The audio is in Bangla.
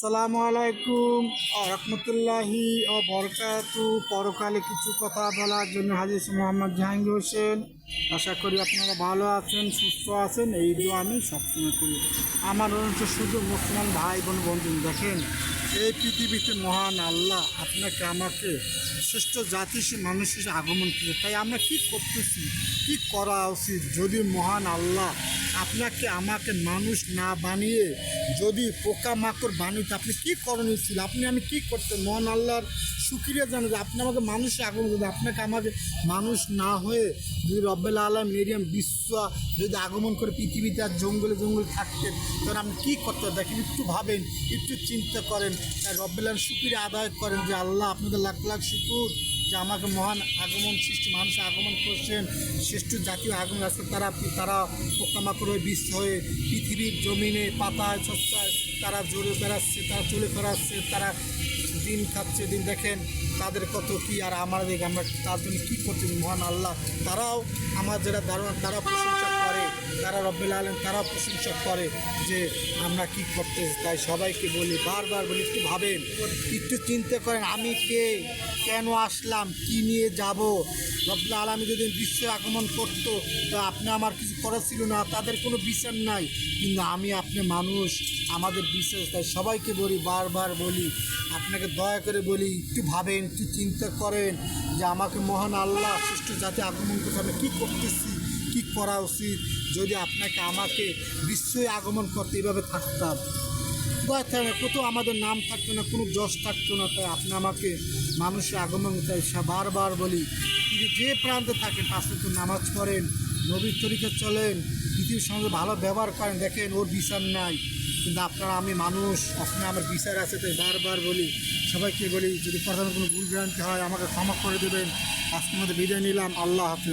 আসসালামু আলাইকুম রহমতুল্লাহি ও বরকাতু। পরকালে কিছু কথা বলার জন্য হাজির মোহাম্মদ জাহাঙ্গীর হোসেন। আশা করি আপনারা ভালো আছেন, সুস্থ আছেন, এই দোয়া আমি সবসময় করি। আমার হচ্ছে শুধু মুসলমান ভাই বোন বন্ধু, দেখেন এই পৃথিবীতে মহান আল্লাহ আপনাকে আমাকে শ্রেষ্ঠ জাতি মানুষ হিসেবে আগমন করে, তাই আমরা কি করতেছি, কি করা উচিত? যদি মহান আল্লাহ আপনাকে আমাকে মানুষ না বানিয়ে যদি পোকামাকড় বানিয়ে, আপনি কী করণীয় ছিল? আমি কি করতেন? মহান আল্লাহর শুকরিয়া জানেন যে আপনি আমাকে মানুষে আগমন করবেন। আপনাকে আমাকে মানুষ না হয়ে যদি রব্বুল আলামিন মিডিয়াম বিশ্ব যদি আগমন করে পৃথিবীতে আর জঙ্গলে জঙ্গলে থাকতেন, তখন আপনি কী করতেন? দেখেন, একটু ভাবেন, একটু চিন্তা করেন, তাই রব্বুল আলামিন শুকরিয়া আদায় করেন যে আল্লাহ আপনাদের লাখ লাখ শুকুর যে আমাকে মহান আগমন সৃষ্টি মানুষ আগমন করছেন, শ্রেষ্ঠ জাতীয় আগমন আসছে। তারা পোকামাকড় হয়ে বিশ্ব হয়ে পৃথিবীর জমিনে পাতায় শস্যায় তারা জোরে বেড়াচ্ছে, তারা চলে বেড়াচ্ছে, তারা দিন খাচ্ছে দিন। দেখেন তাদের কত কী, আর আমাদের আমরা তার জন্য কী করছি? মহান আল্লাহ তারাও আমার যারা দারোয়ান তারা প্রশংসা করে, তারা রব্বুল আলামিন তারাও প্রশংসা করে যে আমরা কি করতেছি। তাই সবাইকে বলি, বারবার বলি, একটু ভাবেন, একটু চিন্তা করেন, আমি কে, কেন আসলাম, কি নিয়ে যাব? রব্বুল আলামিন যদি বিশ্বে আগমন করতো তো আপনি আমার কিছু করার ছিল না, তাদের কোনো বিচার নাই। কিন্তু আমি আপনি মানুষ, আমাদের বিশ্বাস। তাই সবাইকে বলি, বারবার বলি, আপনাকে দয়া করে বলি, একটু ভাবেন, একটু চিন্তা করেন যে আমাকে মহান আল্লাহ শ্রেষ্ঠ জাতি আগমন করতে আমি কী করতেছি, কী করা উচিত? যদি আপনাকে আমাকে বিশ্বই আগমন করতে এভাবে থাকতাম, কত আমাদের নাম থাকতো না, কোনো যশ থাকতো না। তাই আপনি আমাকে মানুষের আগমন, তাই বারবার বলি, কিন্তু যে প্রান্তে থাকেন পাঁচ ওয়াক্ত নামাজ পড়েন, নবীর তরিকা চলেন, পৃথিবীর সঙ্গে ভালো ব্যবহার করেন। দেখেন ওর বিচার নাই, কিন্তু আপনারা, আমি মানুষ, আপনার আমার বিচার আছে। তাই বারবার বলি, সবাইকে বলি, যদি কথা কোনো ভুল ভ্রান্তি হয় আমাকে ক্ষমা করে দেবেন। আজকের মধ্যে বিদায় নিলাম। আল্লাহ হাফিজ।